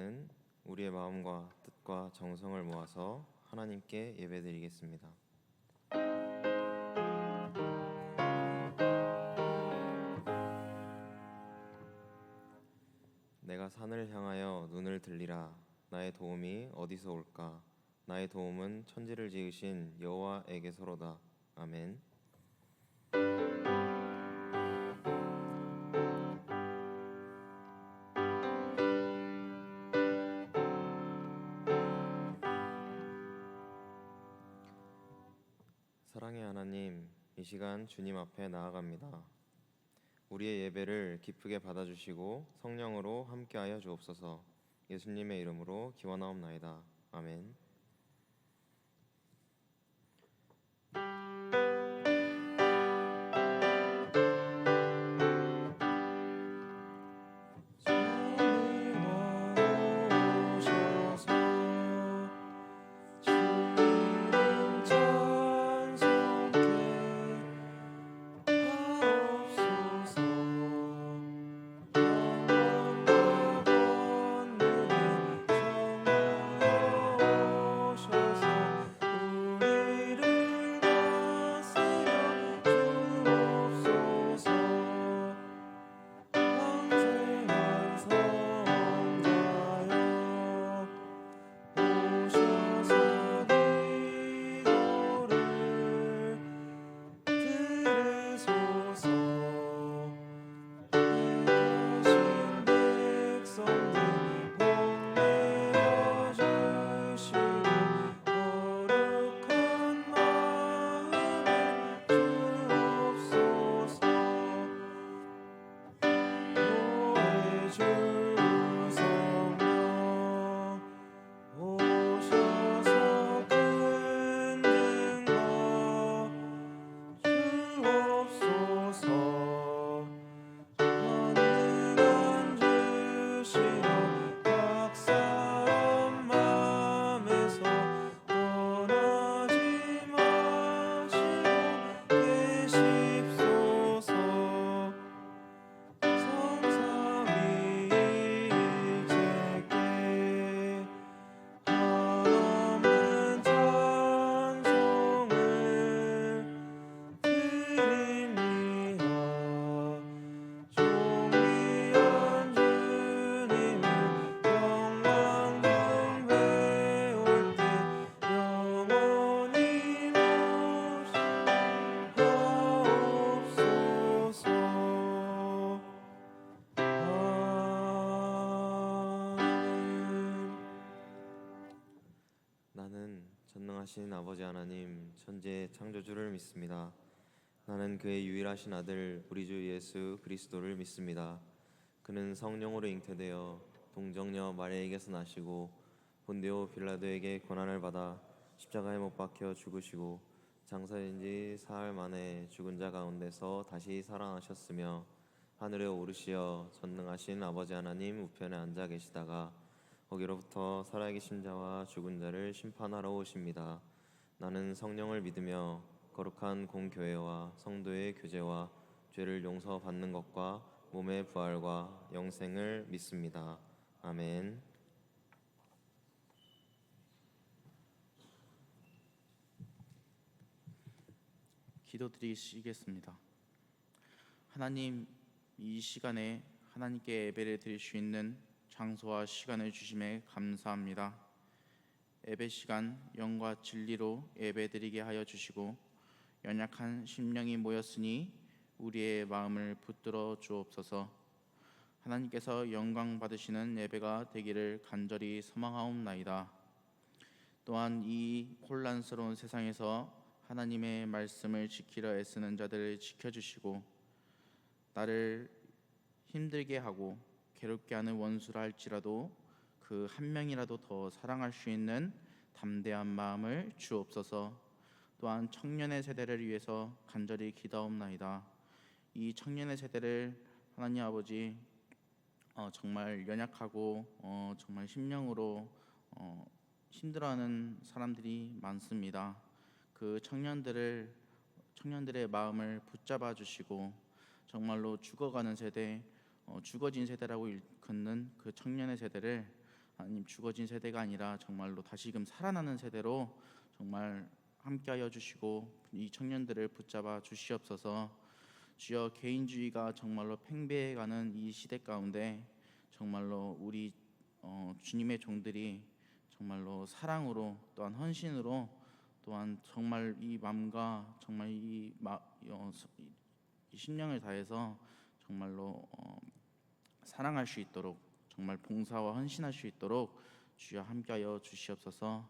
이제는 우리의 마음과 뜻과 정성을 모아서 하나님께 예배드리겠습니다. 내가 산을 향하여 눈을 들리라. 나의 도움이 어디서 올까? 나의 도움은 천지를 지으신 여호와에게서로다. 아멘. 사랑의 하나님, 이 시간 주님 앞에 나아갑니다. 우리의 예배를 기쁘게 받아주시고 성령으로 함께하여 주옵소서. 예수님의 이름으로 기원하옵나이다. 아멘. 나는 전능하신 아버지 하나님, 천지의 창조주를 믿습니다. 나는 그의 유일하신 아들 우리 주 예수 그리스도를 믿습니다. 그는 성령으로 잉태되어 동정녀 마리아에게서 나시고 본디오 빌라도에게 고난을 받아 십자가에 못 박혀 죽으시고 장사된 지 사흘 만에 죽은 자 가운데서 다시 살아나셨으며 하늘에 오르시어 전능하신 아버지 하나님 우편에 앉아 계시다가 거기로부터 살아계신 자와 죽은 자를 심판하러 오십니다. 나는 성령을 믿으며 거룩한 공교회와 성도의 교제와 죄를 용서받는 것과 몸의 부활과 영생을 믿습니다. 아멘. 기도드리시겠습니다. 하나님, 이 시간에 하나님께 예배를 드릴 수 있는 장소와 시간을 주심에 감사합니다. 예배 시간 영과 진리로 예배드리게 하여 주시고 연약한 심령이 모였으니 우리의 마음을 붙들어 주옵소서. 하나님께서 영광 받으시는 예배가 되기를 간절히 소망하옵나이다. 또한 이 혼란스러운 세상에서 하나님의 말씀을 지키려 애쓰는 자들을 지켜주시고 나를 힘들게 하고 괴롭게 하는 원수라 할지라도 그 한 명이라도 더 사랑할 수 있는 담대한 마음을 주옵소서. 또한 청년의 세대를 위해서 간절히 기도하옵나이다. 이 청년의 세대를 하나님 아버지 정말 연약하고 정말 심령으로 힘들어하는 사람들이 많습니다. 그 청년들의 마음을 붙잡아 주시고 정말로 죽어가는 세대, 죽어진 세대라고 일컫는 그 청년의 세대를 하나님 죽어진 세대가 아니라 정말로 다시금 살아나는 세대로 정말 함께하여 주시고 이 청년들을 붙잡아 주시옵소서. 주여, 개인주의가 정말로 팽배해가는 이 시대 가운데 정말로 우리 주님의 종들이 정말로 사랑으로 또한 헌신으로 또한 정말 이 마음과 정말 이 심령을 다해서 정말로 사랑할 수 있도록 정말 봉사와 헌신할 수 있도록 주여 함께하여 주시옵소서.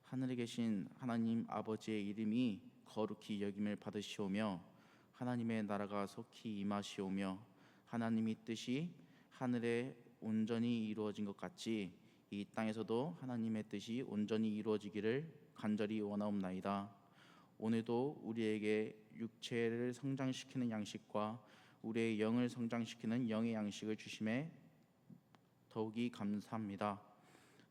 하늘에 계신 하나님 아버지의 이름이 거룩히 여김을 받으시오며 하나님의 나라가 속히 임하시오며 하나님의 뜻이 하늘에 온전히 이루어진 것 같이 이 땅에서도 하나님의 뜻이 온전히 이루어지기를 간절히 원하옵나이다. 오늘도 우리에게 육체를 성장시키는 양식과 우리의 영을 성장시키는 영의 양식을 주심에 더욱이 감사합니다.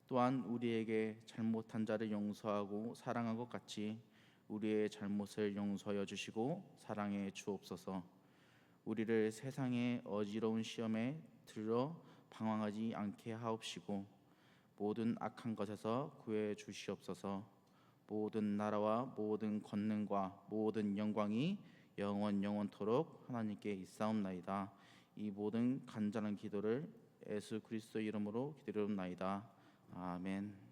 또한 우리에게 잘못한 자를 용서하고 사랑한 것 같이 우리의 잘못을 용서하여 주시고 사랑해 주옵소서. 우리를 세상의 어지러운 시험에 들어 방황하지 않게 하옵시고 모든 악한 것에서 구해 주시옵소서. 모든 나라와 모든 권능과 모든 영광이 영원토록 하나님께 있사옵나이다. 이 모든 간절한 기도를 예수 그리스도 이름으로 기도드리옵나이다. 아멘.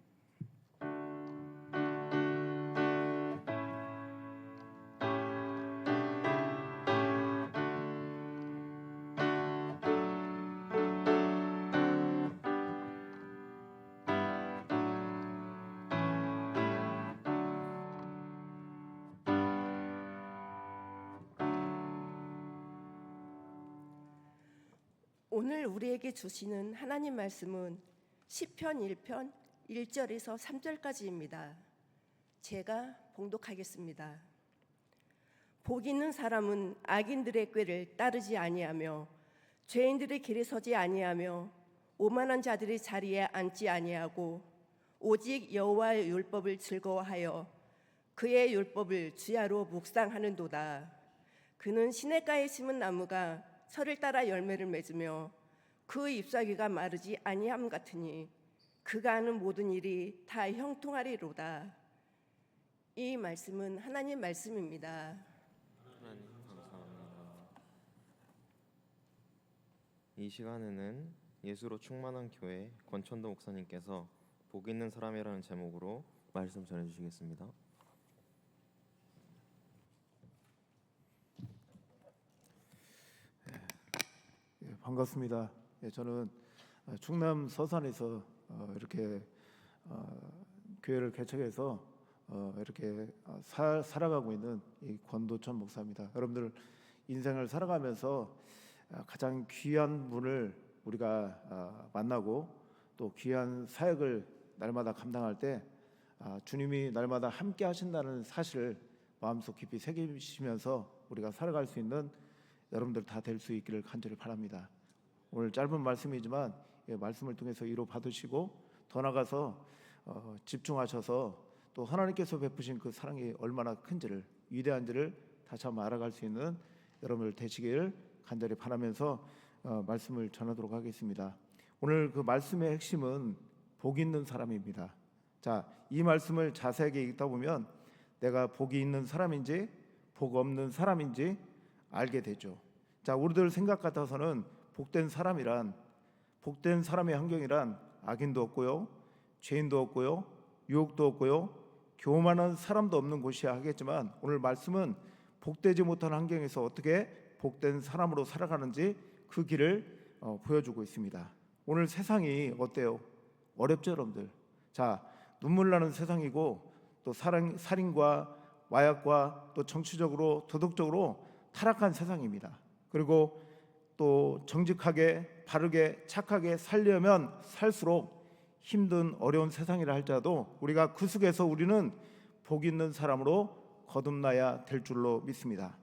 오늘 우리에게 주시는 하나님 말씀은 시편 1편 1절에서 3절까지입니다. 제가 봉독하겠습니다. 복 있는 사람은 악인들의 꾀를 따르지 아니하며 죄인들의 길에 서지 아니하며 오만한 자들의 자리에 앉지 아니하고 오직 여호와의 율법을 즐거워하여 그의 율법을 주야로 묵상하는도다. 그는 시냇가에 심은 나무가 철을 따라 열매를 맺으며 그 잎사귀가 마르지 아니함 같으니 그가 하는 모든 일이 다 형통하리로다. 이 말씀은 하나님 말씀입니다. 하나님 감사합니다. 이 시간에는 예수로 충만한 교회 권천도 목사님께서 복 있는 사람이라는 제목으로 말씀 전해주시겠습니다. 반갑습니다. 저는 충남 서산에서 이렇게 교회를 개척해서 이렇게 살아가고 있는 이 권도천 목사입니다. 여러분들 인생을 살아가면서 가장 귀한 분을 우리가 만나고 또 귀한 사역을 날마다 감당할 때 주님이 날마다 함께 하신다는 사실을 마음속 깊이 새기시면서 우리가 살아갈 수 있는 여러분들 다 될 수 있기를 간절히 바랍니다. 오늘 짧은 말씀이지만 말씀을 통해서 위로 받으시고 더 나아가서 집중하셔서 또 하나님께서 베푸신 그 사랑이 얼마나 큰지를 위대한지를 다시 한번 알아갈 수 있는 여러분들 되시길 간절히 바라면서 말씀을 전하도록 하겠습니다. 오늘 그 말씀의 핵심은 복 있는 사람입니다. 자, 이 말씀을 자세하게 읽다 보면 내가 복이 있는 사람인지 복 없는 사람인지 알게 되죠. 자, 우리들 생각 같아서는 복된 사람이란 복된 사람의 환경이란 악인도 없고요, 죄인도 없고요, 유혹도 없고요, 교만한 사람도 없는 곳이야 하겠지만 오늘 말씀은 복되지 못한 환경에서 어떻게 복된 사람으로 살아가는지 그 길을 보여주고 있습니다. 오늘 세상이 어때요? 어렵죠, 여러분들. 자, 눈물 나는 세상이고 또 살인과 마약과 또 정치적으로 도덕적으로 타락한 세상입니다. 그리고 또 정직하게 바르게 착하게 살려면 살수록 힘든 어려운 세상이라 할지라도 우리가 그 속에서 우리는 복 있는 사람으로 거듭나야 될 줄로 믿습니다.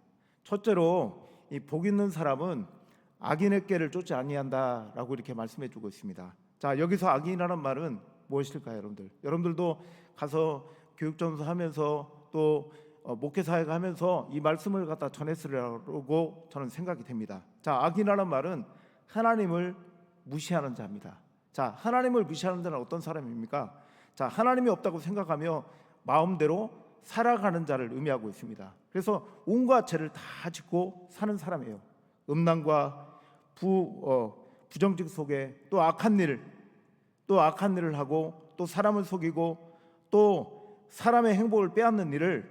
첫째로 이 복 있는 사람은 악인의 꾀를 쫓지 아니한다라고 이렇게 말씀해 주고 있습니다. 자, 여기서 악인이라는 말은 무엇일까요, 여러분들? 여러분들도 가서 교육전수 하면서 또 목회사역 하면서 이 말씀을 갖다 전했으려고 저는 생각이 됩니다. 자, 악인이라는 말은 하나님을 무시하는 자입니다. 자, 하나님을 무시하는 자는 어떤 사람입니까? 자, 하나님이 없다고 생각하며 마음대로 살아가는 자를 의미하고 있습니다. 그래서 온갖 죄를 다 짓고 사는 사람이에요. 음란과 부정직 속에 또 악한 일을 하고 또 사람을 속이고 또 사람의 행복을 빼앗는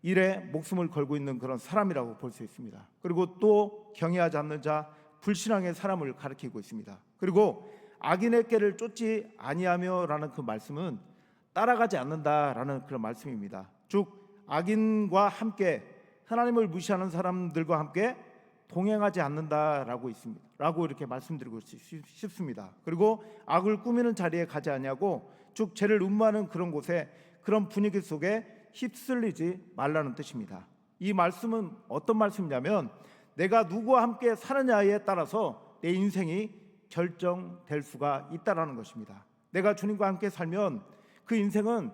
일에 목숨을 걸고 있는 그런 사람이라고 볼 수 있습니다. 그리고 또 경외하지 않는 자, 불신앙의 사람을 가리키고 있습니다. 그리고 악인의 꾀를 쫓지 아니하며라는 그 말씀은 따라가지 않는다라는 그런 말씀입니다. 즉 악인과 함께 하나님을 무시하는 사람들과 함께 동행하지 않는다라고 있습니다. 라고 이렇게 말씀드리고 싶습니다. 그리고 악을 꾸미는 자리에 가지 아니하고 즉 죄를 음모하는 그런 곳에 그런 분위기 속에 휩쓸리지 말라는 뜻입니다. 이 말씀은 어떤 말씀이냐면 내가 누구와 함께 사느냐에 따라서 내 인생이 결정될 수가 있다라는 것입니다. 내가 주님과 함께 살면 그 인생은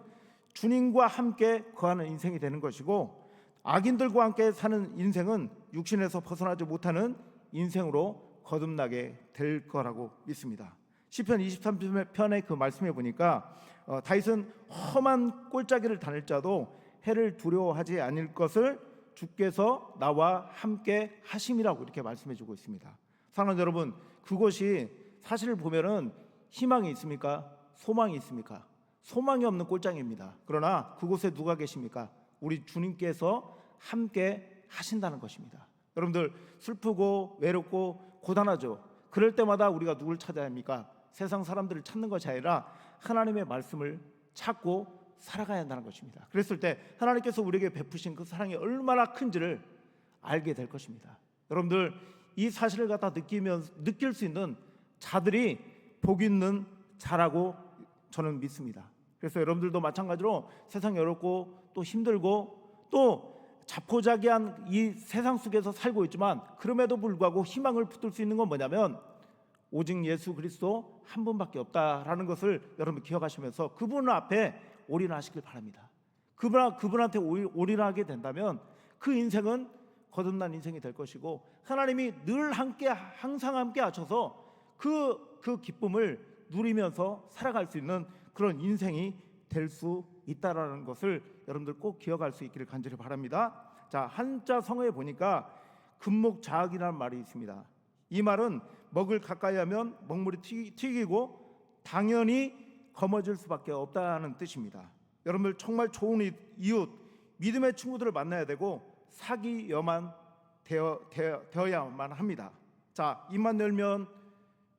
주님과 함께 거하는 인생이 되는 것이고 악인들과 함께 사는 인생은 육신에서 벗어나지 못하는 인생으로 거듭나게 될 거라고 믿습니다. 시편 23편의 그 말씀에 보니까 다윗은 험한 꼴짜기를 다닐 자도 해를 두려워하지 않을 것을 주께서 나와 함께 하심이라고 이렇게 말씀해주고 있습니다. 사랑하는 여러분, 그것이 사실을 보면은 희망이 있습니까? 소망이 있습니까? 소망이 없는 꼴장입니다. 그러나 그곳에 누가 계십니까? 우리 주님께서 함께 하신다는 것입니다. 여러분들 슬프고 외롭고 고단하죠. 그럴 때마다 우리가 누굴 찾아야 합니까? 세상 사람들을 찾는 것이 아니라 하나님의 말씀을 찾고 살아가야 한다는 것입니다. 그랬을 때 하나님께서 우리에게 베푸신 그 사랑이 얼마나 큰지를 알게 될 것입니다. 여러분들 이 사실을 갖다 느낄 수 있는 자들이 복 있는 자라고 저는 믿습니다. 그래서 여러분들도 마찬가지로 세상이 어렵고 또 힘들고 또 자포자기한 이 세상 속에서 살고 있지만 그럼에도 불구하고 희망을 붙들 수 있는 건 뭐냐면 오직 예수 그리스도 한 분밖에 없다라는 것을 여러분 기억하시면서 그분 앞에 올인하시길 바랍니다. 그분한테 올인하게 된다면 그 인생은 거듭난 인생이 될 것이고 하나님이 늘 항상 함께 하셔서 그 기쁨을 누리면서 살아갈 수 있는 그런 인생이 될 수 있다라는 것을 여러분들 꼭 기억할 수 있기를 간절히 바랍니다. 자, 한자 성어에 보니까 금목자학이라는 말이 있습니다. 이 말은 먹을 가까이 하면 먹물이 튀기고 당연히 거머쥘 수밖에 없다는 뜻입니다. 여러분들 정말 좋은 이웃, 믿음의 친구들을 만나야 되고 사귀여만 되어야만 합니다. 자, 입만 열면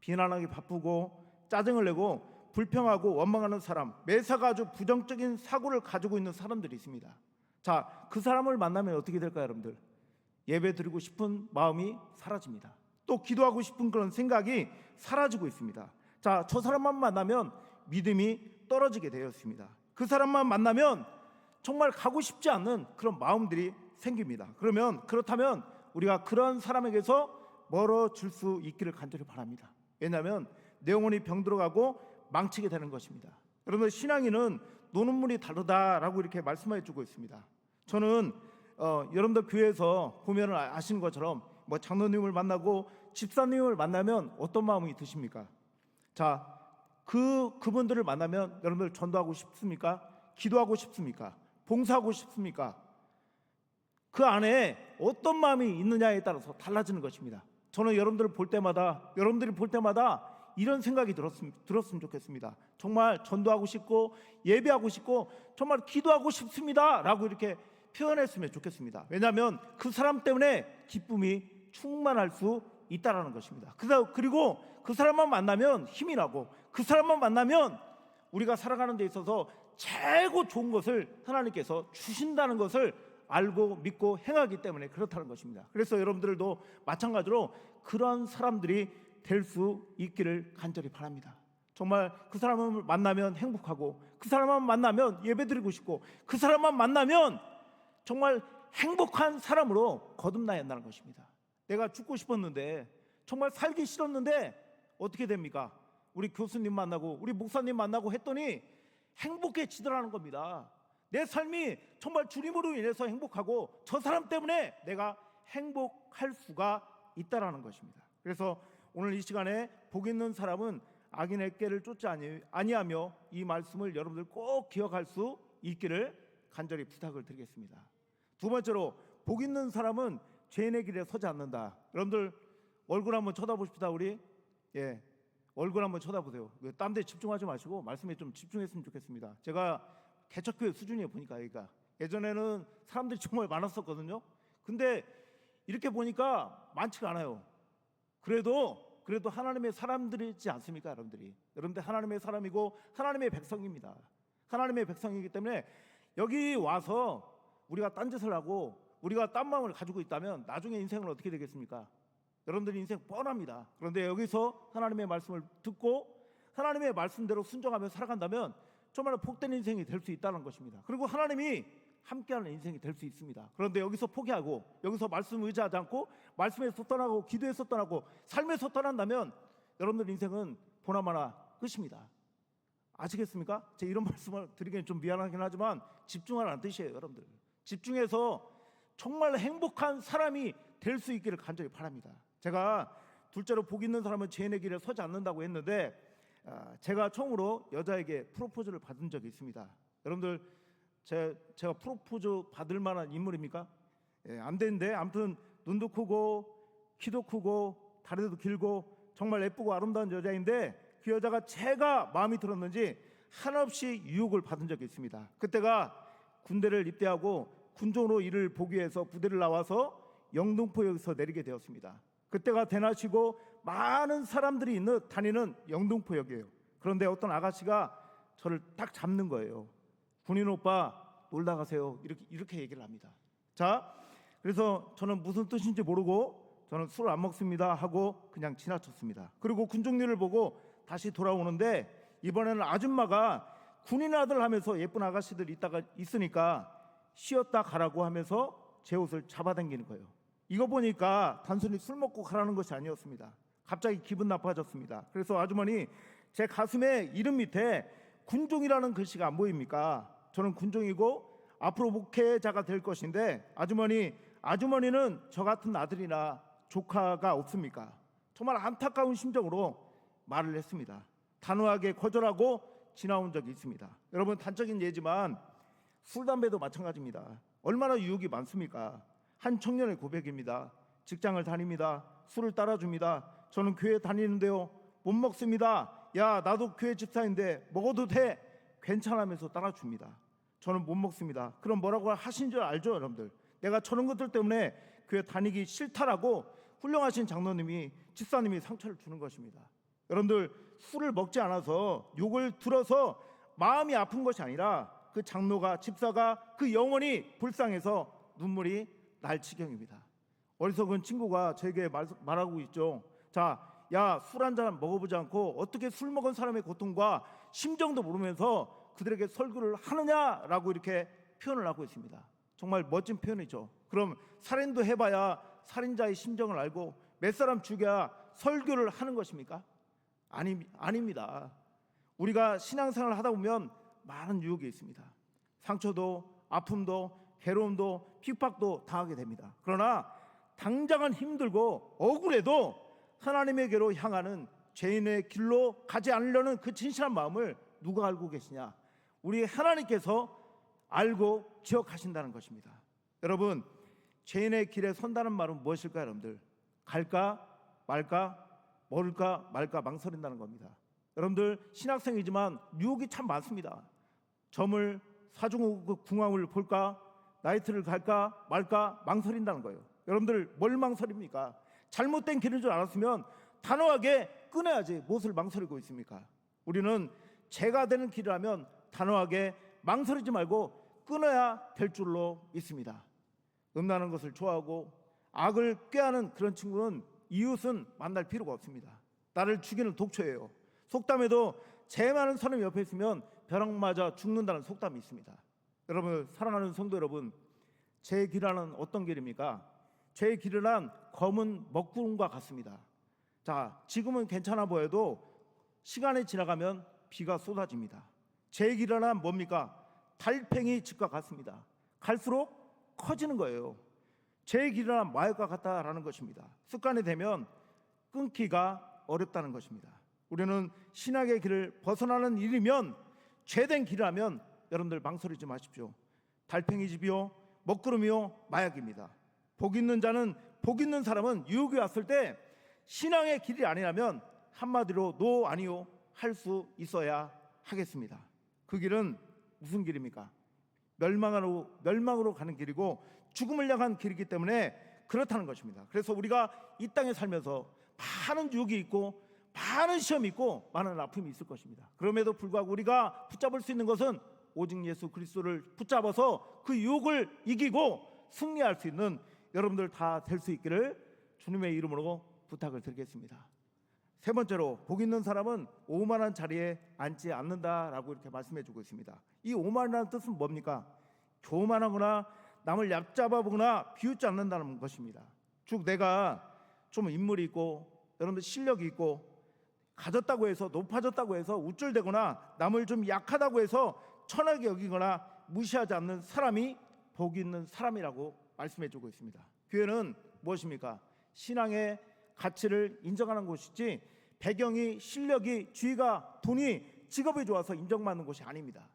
비난하기 바쁘고 짜증을 내고 불평하고 원망하는 사람, 매사가 아주 부정적인 사고를 가지고 있는 사람들이 있습니다. 자, 그 사람을 만나면 어떻게 될까요, 여러분들? 예배 드리고 싶은 마음이 사라집니다. 또 기도하고 싶은 그런 생각이 사라지고 있습니다. 자, 저 사람만 만나면 믿음이 떨어지게 되었습니다. 그 사람만 만나면 정말 가고 싶지 않는 그런 마음들이 생깁니다. 그렇다면 우리가 그런 사람에게서 멀어질 수 있기를 간절히 바랍니다. 왜냐하면 내 영혼이 병들어가고 망치게 되는 것입니다. 여러분, 신앙인은 노는 물이 다르다라고 이렇게 말씀해 주고 있습니다. 저는 여러분들 교회에서 보면 아시는 것처럼 뭐 장로님을 만나고 집사님을 만나면 어떤 마음이 드십니까? 자, 그분들을 만나면 여러분들 전도하고 싶습니까? 기도하고 싶습니까? 봉사하고 싶습니까? 그 안에 어떤 마음이 있느냐에 따라서 달라지는 것입니다. 저는 여러분들이 볼 때마다 이런 생각이 들었으면 좋겠습니다. 정말 전도하고 싶고 예배하고 싶고 정말 기도하고 싶습니다라고 이렇게 표현했으면 좋겠습니다. 왜냐하면 그 사람 때문에 기쁨이 충만할 수 있다라는 것입니다. 그리고 그 사람만 만나면 힘이 나고 그 사람만 만나면 우리가 살아가는 데 있어서 최고 좋은 것을 하나님께서 주신다는 것을 알고 믿고 행하기 때문에 그렇다는 것입니다. 그래서 여러분들도 마찬가지로 그런 사람들이 될 수 있기를 간절히 바랍니다. 정말 그 사람을 만나면 행복하고 그 사람만 만나면 예배드리고 싶고 그 사람만 만나면 정말 행복한 사람으로 거듭나야 한다는 것입니다. 내가 죽고 싶었는데 정말 살기 싫었는데 어떻게 됩니까? 우리 교수님 만나고 우리 목사님 만나고 했더니 행복해지더라는 겁니다. 내 삶이 정말 주님으로 인해서 행복하고 저 사람 때문에 내가 행복할 수가 있다라는 것입니다. 그래서 오늘 이 시간에 복 있는 사람은 악인의 꾀를 쫓지 아니하며 이 말씀을 여러분들 꼭 기억할 수 있기를 간절히 부탁을 드리겠습니다. 두 번째로 복 있는 사람은 죄인의 길에 서지 않는다. 여러분들 얼굴 한번 쳐다보십시다. 우리 얼굴 한번 쳐다보세요. 딴 데 집중하지 마시고 말씀에 좀 집중했으면 좋겠습니다. 제가 개척교회 수준이에요. 보니까 여기가 예전에는 사람들이 정말 많았었거든요. 근데 이렇게 보니까 많지가 않아요. 그래도 하나님의 사람들이지 않습니까? 여러분들 하나님의 사람이고 하나님의 백성입니다. 하나님의 백성이기 때문에 여기 와서 우리가 딴짓을 하고 우리가 딴 마음을 가지고 있다면 나중에 인생은 어떻게 되겠습니까? 여러분들 인생 뻔합니다. 그런데 여기서 하나님의 말씀을 듣고 하나님의 말씀대로 순종하며 살아간다면 정말 복된 인생이 될 수 있다는 것입니다. 그리고 하나님이 함께하는 인생이 될 수 있습니다. 그런데 여기서 포기하고 여기서 말씀 의지하지 않고 말씀에서 떠나고 기도에서 떠나고 삶에서 떠난다면 여러분들 인생은 보나마나 끝입니다. 아시겠습니까? 제가 이런 말씀을 드리기는 좀 미안하긴 하지만 집중하라는 뜻이에요. 여러분들 집중해서 정말 행복한 사람이 될 수 있기를 간절히 바랍니다. 제가 둘째로 복 있는 사람은 죄인의 길에 서지 않는다고 했는데 제가 처음으로 여자에게 프로포즈를 받은 적이 있습니다. 여러분들 제가 프로포즈 받을 만한 인물입니까? 안 되는데 아무튼 눈도 크고 키도 크고 다리도 길고 정말 예쁘고 아름다운 여자인데 그 여자가 제가 마음이 들었는지 한없이 유혹을 받은 적이 있습니다. 그때가 군대를 입대하고 군종으로 일을 보기 위해서 부대를 나와서 영등포역에서 내리게 되었습니다. 그때가 대낮이고 많은 사람들이 다니는 영등포역이에요. 그런데 어떤 아가씨가 저를 딱 잡는 거예요. 군인 오빠 놀다 가세요. 이렇게 얘기를 합니다. 자, 그래서 저는 무슨 뜻인지 모르고 저는 술을 안 먹습니다 하고 그냥 지나쳤습니다. 그리고 군종리를 보고 다시 돌아오는데 이번에는 아줌마가 군인 아들 하면서 예쁜 아가씨들 있으니까 쉬었다 가라고 하면서 제 옷을 잡아당기는 거예요. 이거 보니까 단순히 술 먹고 가라는 것이 아니었습니다. 갑자기 기분 나빠졌습니다. 그래서 아주머니 제 가슴에 이름 밑에 군종이라는 글씨가 안 보입니까? 저는 군종이고 앞으로 목회자가 될 것인데 아주머니는 저 같은 아들이나 조카가 없습니까? 정말 안타까운 심정으로 말을 했습니다. 단호하게 거절하고 지나온 적이 있습니다. 여러분 단적인 예지만 술 담배도 마찬가지입니다. 얼마나 유혹이 많습니까? 한 청년의 고백입니다. 직장을 다닙니다. 술을 따라줍니다. 저는 교회 다니는데요 못 먹습니다. 야 나도 교회 집사인데 먹어도 돼? 괜찮으면서 따라줍니다. 저는 못 먹습니다. 그럼 뭐라고 하신 줄 알죠 여러분들? 내가 저런 것들 때문에 교회 다니기 싫다라고 훌륭하신 장로님이 집사님이 상처를 주는 것입니다. 여러분들 술을 먹지 않아서 욕을 들어서 마음이 아픈 것이 아니라 그 장로가 집사가 그 영혼이 불쌍해서 눈물이 날 지경입니다. 어리석은 친구가 저에게 말하고 있죠. 야, 술 한 잔 먹어보지 않고 어떻게 술 먹은 사람의 고통과 심정도 모르면서 그들에게 설교를 하느냐라고 이렇게 표현을 하고 있습니다. 정말 멋진 표현이죠. 그럼 살인도 해봐야 살인자의 심정을 알고 몇 사람 죽여야 설교를 하는 것입니까? 아닙니다. 우리가 신앙생활을 하다 보면 많은 유혹이 있습니다. 상처도 아픔도 괴로움도 핍박도 당하게 됩니다. 그러나 당장은 힘들고 억울해도 하나님에게로 향하는 죄인의 길로 가지 않으려는 그 진실한 마음을 누가 알고 계시냐? 우리 하나님께서 알고 기억하신다는 것입니다. 여러분 죄인의 길에 선다는 말은 무엇일까요? 여러분들 갈까 말까 먹을까 말까 망설인다는 겁니다. 여러분들 신학생이지만 유혹이 참 많습니다. 점을 사중궁합을 볼까 나이트를 갈까 말까 망설인다는 거예요. 여러분들 뭘 망설입니까? 잘못된 길인 줄 알았으면 단호하게 끊어야지 무엇을 망설이고 있습니까? 우리는 죄가 되는 길이라면 단호하게 망설이지 말고 끊어야 될 줄로 믿습니다. 음란한 것을 좋아하고 악을 꾀하는 그런 친구는 이웃은 만날 필요가 없습니다. 나를 죽이는 독초예요. 속담에도 죄 많은 사람이 옆에 있으면 벼락 맞아 죽는다는 속담이 있습니다. 여러분 사랑하는 성도 여러분, 제 길은 어떤 길입니까? 제 길은 검은 먹구름과 같습니다. 자, 지금은 괜찮아 보여도 시간이 지나가면 비가 쏟아집니다. 제 길은 뭡니까? 달팽이 집과 같습니다. 갈수록 커지는 거예요. 제 길은 마약과 같다라는 것입니다. 습관이 되면 끊기가 어렵다는 것입니다. 우리는 신앙의 길을 벗어나는 일이면, 죄된 길이라면 여러분들 망설이지 마십시오. 달팽이 집이요, 먹구름이요, 마약입니다. 복 있는 자는, 복 있는 사람은 유혹이 왔을 때 신앙의 길이 아니라면 한마디로 노 아니요 할 수 있어야 하겠습니다. 그 길은 무슨 길입니까? 멸망으로 가는 길이고 죽음을 향한 길이기 때문에 그렇다는 것입니다. 그래서 우리가 이 땅에 살면서 많은 유혹이 있고 많은 시험이 있고 많은 아픔이 있을 것입니다. 그럼에도 불구하고 우리가 붙잡을 수 있는 것은 오직 예수 그리스도를 붙잡아서 그 유혹을 이기고 승리할 수 있는 여러분들 다 될 수 있기를 주님의 이름으로 부탁을 드리겠습니다. 세 번째로, 복 있는 사람은 오만한 자리에 앉지 않는다라고 이렇게 말씀해 주고 있습니다. 이 오만이라는 뜻은 뭡니까? 교만하거나 남을 얕잡아보거나 비웃지 않는다는 것입니다. 즉 내가 좀 인물이 있고 여러분들 실력이 있고 가졌다고 해서, 높아졌다고 해서 우쭐대거나 남을 좀 약하다고 해서 천하게 여기거나 무시하지 않는 사람이 복 있는 사람이라고 말씀해 주고 있습니다. 교회는 무엇입니까? 신앙의 가치를 인정하는 곳이지 배경이, 실력이, 지위가, 돈이, 직업이 좋아서 인정받는 곳이 아닙니다.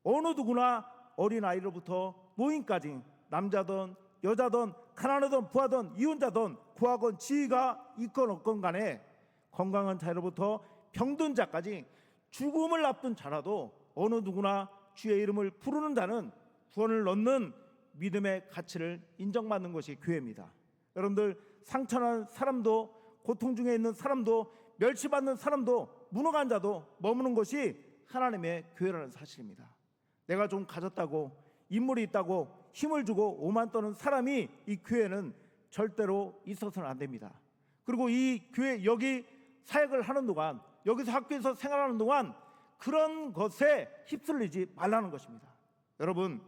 어느 누구나 어린아이로부터 노인까지 남자든 여자든 가난하든 부하든 이혼자든 구하건 지위가 있건 없건 간에 건강한 자로부터 병든 자까지 죽음을 앞둔 자라도 어느 누구나 주의 이름을 부르는 자는 구원을 얻는 믿음의 가치를 인정받는 것이 교회입니다. 여러분들, 상처난 사람도, 고통 중에 있는 사람도, 멸시받는 사람도, 무능한 자도 머무는 것이 하나님의 교회라는 사실입니다. 내가 좀 가졌다고, 인물이 있다고 힘을 주고 오만 떠는 사람이 이 교회는 절대로 있어서는 안 됩니다. 그리고 이 교회, 여기 사역을 하는 동안, 여기서 학교에서 생활하는 동안 그런 것에 휩쓸리지 말라는 것입니다. 여러분,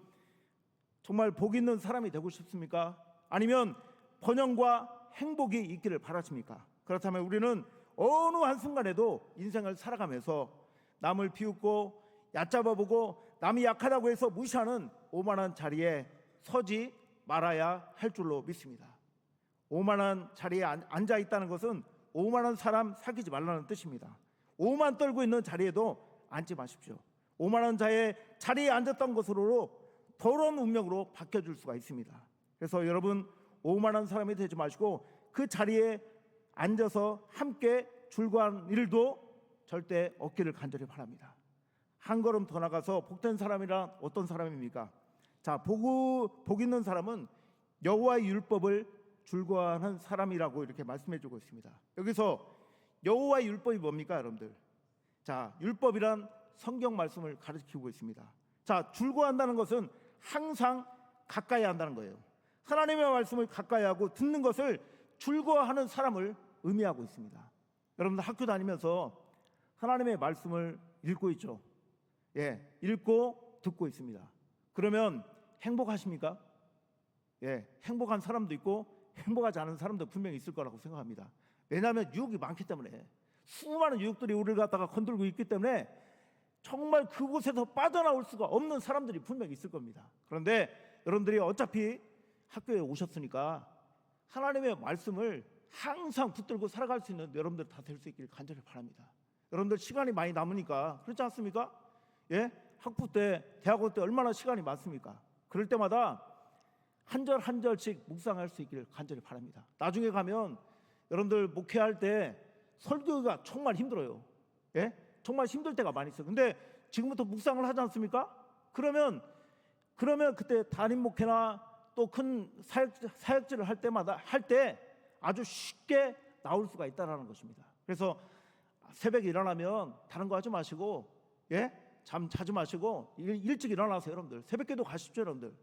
정말 복 있는 사람이 되고 싶습니까? 아니면 번영과 행복이 있기를 바라십니까? 그렇다면 우리는 어느 한순간에도 인생을 살아가면서 남을 비웃고 얕잡아보고 남이 약하다고 해서 무시하는 오만한 자리에 서지 말아야 할 줄로 믿습니다. 오만한 자리에 앉아 있다는 것은 오만한 사람 사귀지 말라는 뜻입니다. 오만 떨고 있는 자리에도 앉지 마십시오. 오만한 자의 자리에 앉았던 것으로 더러운 운명으로 바뀌어질 수가 있습니다. 그래서 여러분, 오만한 사람이 되지 마시고 그 자리에 앉아서 함께 줄과한 일도 절대 없기를 간절히 바랍니다. 한 걸음 더 나가서 복된 사람이란 어떤 사람입니까? 자, 복 있는 사람은 여호와의 율법을 줄과하는 사람이라고 이렇게 말씀해 주고 있습니다. 여기서 여호와의 율법이 뭡니까, 여러분들? 자, 율법이란 성경 말씀을 가르치고 있습니다. 자, 줄과한다는 것은 항상 가까이 한다는 거예요. 하나님의 말씀을 가까이 하고 듣는 것을 줄과하는 사람을 의미하고 있습니다. 여러분들 학교 다니면서 하나님의 말씀을 읽고 있죠. 예, 읽고 듣고 있습니다. 그러면 행복하십니까? 예, 행복한 사람도 있고 행복하지 않은 사람도 분명히 있을 거라고 생각합니다. 왜냐하면 유혹이 많기 때문에, 수많은 유혹들이 우리를 갖다가 건들고 있기 때문에 정말 그곳에서 빠져나올 수가 없는 사람들이 분명히 있을 겁니다. 그런데 여러분들이 어차피 학교에 오셨으니까 하나님의 말씀을 항상 붙들고 살아갈 수 있는 여러분들 다 될 수 있기를 간절히 바랍니다. 여러분들 시간이 많이 남으니까, 그렇지 않습니까? 예? 학부 때, 대학원 때 얼마나 시간이 많습니까? 그럴 때마다 한 절 한 절씩 묵상할 수 있기를 간절히 바랍니다. 나중에 가면 여러분들 목회할 때 설교가 정말 힘들어요. 예? 정말 힘들 때가 많이 있어요. 근데 지금부터 묵상을 하지 않습니까? 그러면 그때 담임 목회나 또 큰 사역질을 할 때 아주 쉽게 나올 수가 있다라는 것입니다. 그래서 새벽에 일어나면 다른 거 하지 마시고, 예? 잠 자지 마시고 일찍 일어나세요, 여러분들. 새벽기도 가십시오, 여러분들.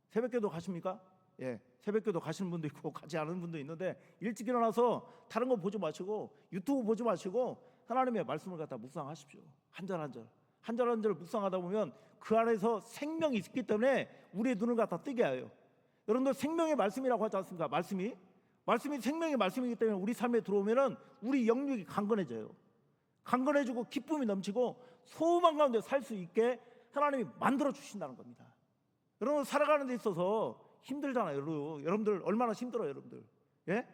새벽기도 가십니까? 예, 새벽기도 가시는 분도 있고 가지 않은 분도 있는데 일찍 일어나서 다른 거 보지 마시고 유튜브 보지 마시고 하나님의 말씀을 갖다 묵상하십시오. 한 절 한 절 묵상하다 보면 그 안에서 생명이 있기 때문에 우리의 눈을 갖다 뜨게 해요. 여러분들, 생명의 말씀이라고 하지 않습니까? 말씀이 생명의 말씀이기 때문에 우리 삶에 들어오면은 우리 영육이 강건해져요. 강건해지고 기쁨이 넘치고 소망 가운데 살 수 있게 하나님이 만들어 주신다는 겁니다. 여러분, 살아가는 데 있어서 힘들잖아요. 여러분들 얼마나 힘들어요, 여러분들. 예?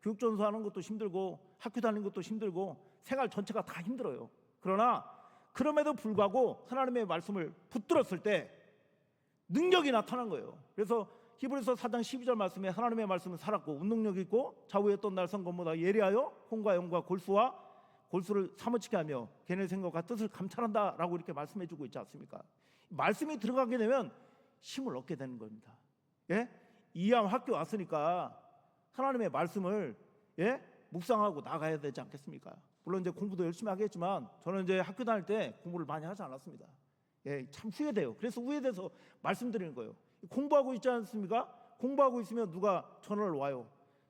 교육전수 하는 것도 힘들고 학교 다니는 것도 힘들고 생활 전체가 다 힘들어요. 그러나 그럼에도 불구하고 하나님의 말씀을 붙들었을 때 능력이 나타난 거예요. 그래서 히브리서 4장 12절 말씀에 하나님의 말씀은 살았고 운능력 있고 좌우에 떤 날 성검보다 예리하여 혼과 영과 골수를 사무치게 하며 걔네 생각과 뜻을 감찰한다라고 이렇게 말씀해 주고 있지 않습니까? 말씀이 들어가게 되면 힘을 얻게 되는 겁니다. 예? 이왕 학교 왔으니까 하나님의 말씀을 묵상하고 나가야 되지 않겠습니까? 물론 이제 공부도 열심히 하겠지만 저는 이제 학교 다닐 때 공부를 많이 하지 않았습니다. 참 후회돼요. 그래서 후회돼서 말씀드리는 거예요. 공부하고 있지 않습니까? 공부하고 있으면 누가 전화를 와요.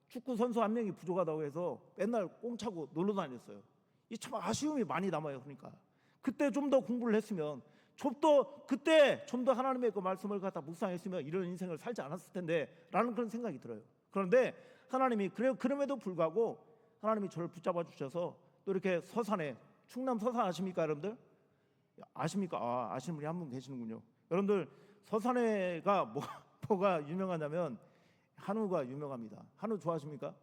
축구 선수 한 명이 부족하다고 해서 맨날 꽁차고 놀러 다녔어요. 이 참 아쉬움이 많이 남아요. 그러니까 그때 좀 더 공부를 했으면 그때 좀 더 하나님의 그 말씀을 갖다 묵상했으면 이런 인생을 살지 않았을 텐데라는 그런 생각이 들어요. 그런데 하나님이 그럼에도 불구하고 하나님이 저를 붙잡아 주셔서 또 이렇게 서산에, 충남 서산 아십니까 여러분들? 아십니까? 아시는 분이 한 분 계시는군요. 여러분들 서산에가 뭐가 유명하냐면 한우가 유명합니다. 한우 좋아하십니까?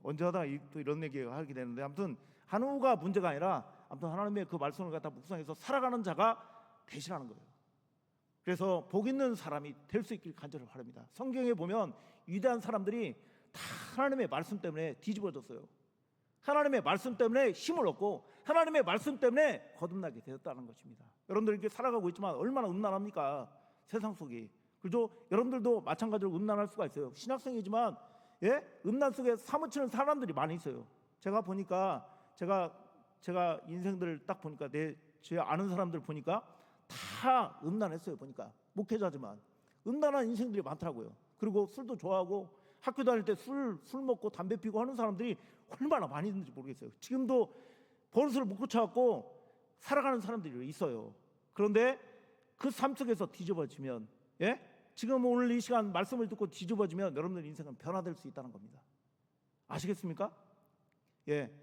언제 하다가 또 이런 얘기 하게 되는데 아무튼 한우가 문제가 아니라 아무튼 하나님의 그 말씀을 갖다 묵상해서 살아가는 자가 되시라는 거예요. 그래서 복 있는 사람이 될 수 있길 간절히 바랍니다. 성경에 보면 위대한 사람들이 다 하나님의 말씀 때문에 뒤집어졌어요. 하나님의 말씀 때문에 힘을 얻고 하나님의 말씀 때문에 거듭나게 되었다는 것입니다. 여러분들 이렇게 살아가고 있지만 얼마나 음란합니까? 세상 속이. 그죠? 여러분들도 마찬가지로 음란할 수가 있어요. 신학생이지만 음란 속에 사무치는 사람들이 많이 있어요. 제가 보니까 제가 인생들을 딱 보니까 제 아는 사람들 보니까 다 음란했어요. 보니까 목회자지만 음란한 인생들이 많더라고요. 그리고 술도 좋아하고 학교 다닐 때 술 먹고 담배 피고 하는 사람들이 얼마나 많이 있는지 모르겠어요. 지금도 버릇을 못 고쳐갖고 살아가는 사람들이 있어요. 그런데 그 삶 속에서 뒤집어지면 지금 오늘 이 시간 말씀을 듣고 뒤집어지면 여러분들 인생은 변화될 수 있다는 겁니다. 아시겠습니까?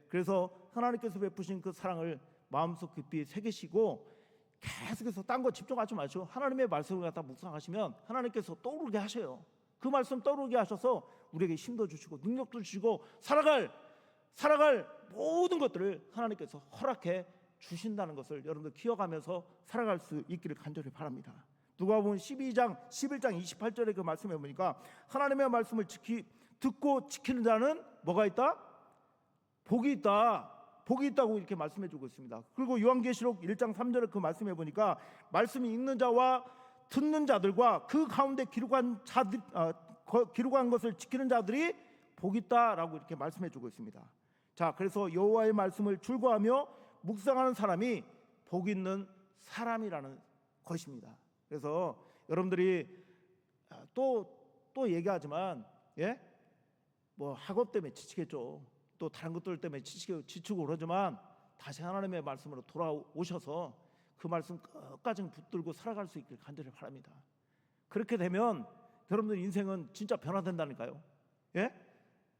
그래서 하나님께서 베푸신 그 사랑을 마음속 깊이 새기시고 계속해서 딴 거 집중하지 마시고 하나님의 말씀을 갖다 묵상하시면 하나님께서 떠오르게 하셔요. 그 말씀 떠오르게 하셔서 우리에게 힘도 주시고 능력도 주시고 살아갈 모든 것들을 하나님께서 허락해 주신다는 것을 여러분들 기억하면서 살아갈 수 있기를 간절히 바랍니다. 누가복음 11장 28절에 그 말씀해 보니까 하나님의 말씀을 듣고 지키는 자는 뭐가 있다? 복이 있다고 이렇게 말씀해 주고 있습니다. 그리고 요한계시록 1장 3절에 그 말씀해 보니까 말씀이 읽는 자와 듣는 자들과 그 가운데 기록한 것을 지키는 자들이 복이 있다라고 이렇게 말씀해 주고 있습니다. 자, 그래서 여호와의 말씀을 즐거워하며 묵상하는 사람이 복 있는 사람이라는 것입니다. 그래서 여러분들이 또 얘기하지만 뭐 학업 때문에 지치겠죠. 또 다른 것들 때문에 지치고 그러지만 다시 하나님의 말씀으로 돌아오셔서 그 말씀 끝까지 붙들고 살아갈 수 있길 간절히 바랍니다. 그렇게 되면 여러분들 인생은 진짜 변화된다니까요.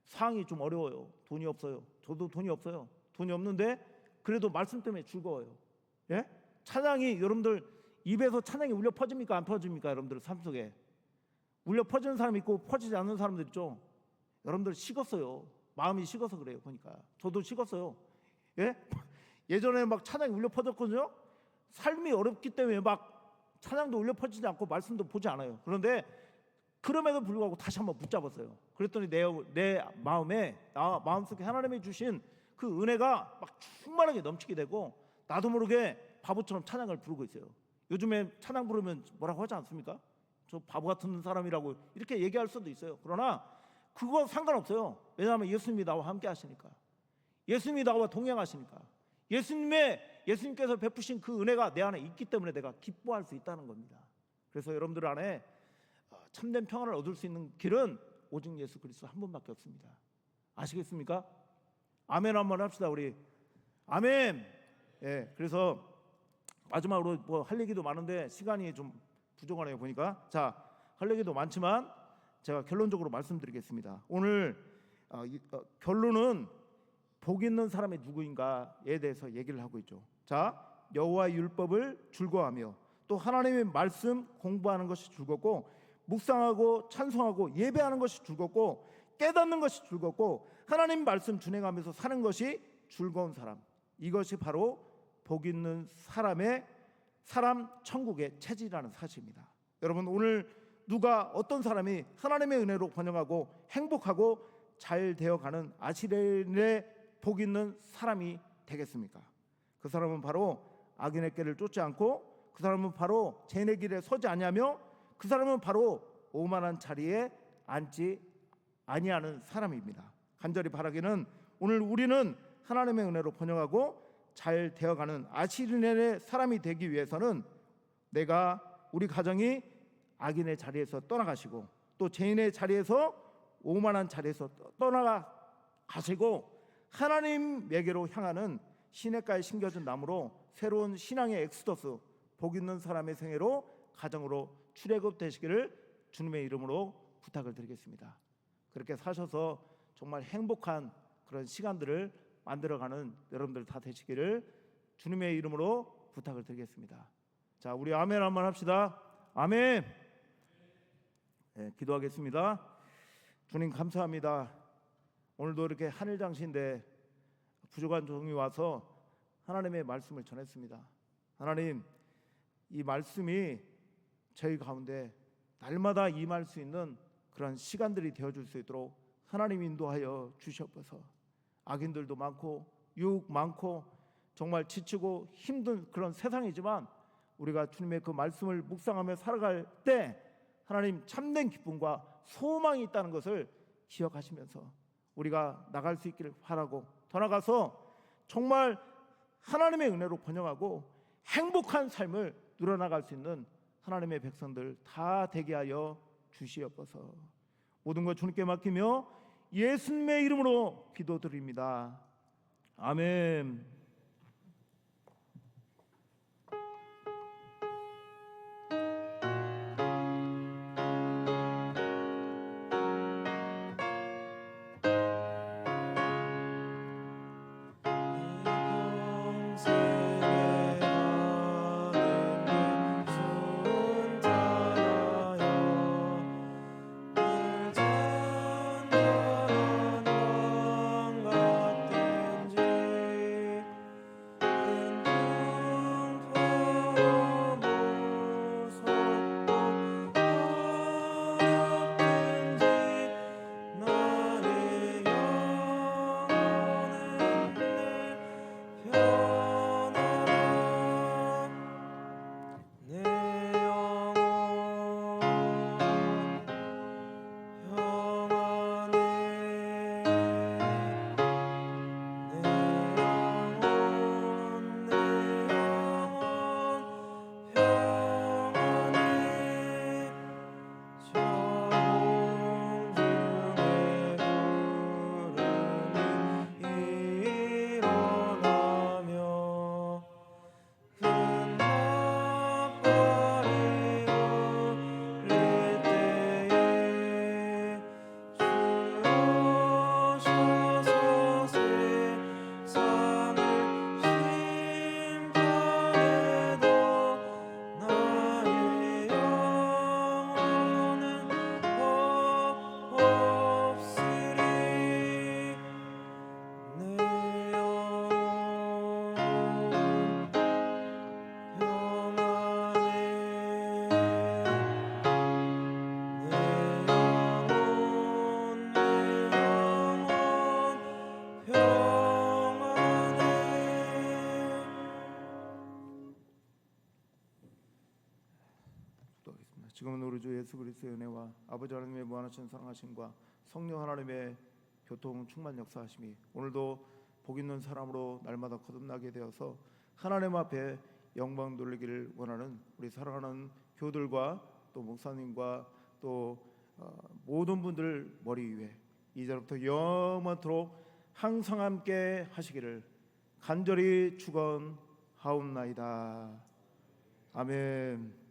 상황이 좀 어려워요. 돈이 없어요. 저도 돈이 없어요. 돈이 없는데 그래도 말씀 때문에 즐거워요. 찬양이 여러분들 입에서 찬양이 울려 퍼집니까? 안 퍼집니까? 여러분들 삶 속에 울려 퍼지는 사람 있고 퍼지지 않는 사람들 있죠. 여러분들 식었어요. 마음이 식어서 그래요. 보니까 저도 식었어요. 예전에 막 찬양이 울려 퍼졌거든요. 삶이 어렵기 때문에 막 찬양도 울려 퍼지지 않고 말씀도 보지 않아요. 그런데 그럼에도 불구하고 다시 한번 붙잡았어요. 그랬더니 내 마음속에 하나님이 주신 그 은혜가 막 충만하게 넘치게 되고 나도 모르게 바보처럼 찬양을 부르고 있어요. 요즘에 찬양 부르면 뭐라고 하지 않습니까? 저 바보 같은 사람이라고 이렇게 얘기할 수도 있어요. 그러나 그거 상관없어요. 왜냐하면 예수님이 나와 함께 하시니까, 예수님이 나와 동행하시니까, 예수님께서 베푸신 그 은혜가 내 안에 있기 때문에 내가 기뻐할 수 있다는 겁니다. 그래서 여러분들 안에 참된 평안을 얻을 수 있는 길은 오직 예수 그리스도 한 분밖에 없습니다. 아시겠습니까? 아멘 한번 합시다 우리. 아멘. 그래서 마지막으로 뭐 할 얘기도 많은데 시간이 좀 부족하네요 보니까. 자, 할 얘기도 많지만 제가 결론적으로 말씀드리겠습니다. 오늘 결론은 복 있는 사람이 누구인가에 대해서 얘기를 하고 있죠. 자, 여호와의 율법을 즐거워하며 또 하나님의 말씀 공부하는 것이 즐겁고 묵상하고 찬송하고 예배하는 것이 즐겁고 깨닫는 것이 즐겁고 하나님 말씀 준행하면서 사는 것이 즐거운 사람, 이것이 바로 복 있는 사람의 사람 천국의 체질이라는 사실입니다. 여러분, 오늘 누가 어떤 사람이 하나님의 은혜로 번영하고 행복하고 잘 되어가는 아시레의 복 있는 사람이 되겠습니까? 그 사람은 바로 악인의 길을 쫓지 않고, 그 사람은 바로 죄인의 길에 서지 아니하며, 그 사람은 바로 오만한 자리에 앉지 아니하는 사람입니다. 간절히 바라기는 오늘 우리는 하나님의 은혜로 번영하고 잘 되어가는 아시리넬의 사람이 되기 위해서는 내가, 우리 가정이 악인의 자리에서 떠나가시고 또 죄인의 자리에서, 오만한 자리에서 떠나가시고 하나님에게로 향하는 시냇가에 심겨진 나무로 새로운 신앙의 엑스더스, 복 있는 사람의 생애로 가정으로 출애굽되시기를 주님의 이름으로 부탁을 드리겠습니다. 그렇게 사셔서 정말 행복한 그런 시간들을 만들어가는 여러분들 다 되시기를 주님의 이름으로 부탁을 드리겠습니다. 자, 우리 아멘 한번 합시다. 아멘. 네, 기도하겠습니다. 주님 감사합니다. 오늘도 이렇게 하늘장신데 부족한 종이 와서 하나님의 말씀을 전했습니다. 하나님, 이 말씀이 저희 가운데 날마다 임할 수 있는 그런 시간들이 되어줄 수 있도록 하나님 인도하여 주시옵소서. 악인들도 많고 유혹 많고 정말 지치고 힘든 그런 세상이지만 우리가 주님의 그 말씀을 묵상하며 살아갈 때 하나님 참된 기쁨과 소망이 있다는 것을 기억하시면서 우리가 나갈 수 있기를 바라고, 더 나아가서 정말 하나님의 은혜로 번영하고 행복한 삶을 누려나갈 수 있는 하나님의 백성들 다 되게 하여 주시옵소서. 모든 것 주님께 맡기며 예수님의 이름으로 기도드립니다. 아멘. 지금은 우리 주 예수 그리스도의 은혜와 아버지 하나님의 무한하신 사랑하심과 성령 하나님의 교통 충만 역사하심이 오늘도 복 있는 사람으로 날마다 거듭나게 되어서 하나님 앞에 영광 돌리기를 원하는 우리 사랑하는 교우들과 또 목사님과 또 모든 분들 머리 위에 이제부터 영원토록 항상 함께 하시기를 간절히 축원하옵나이다. 아멘.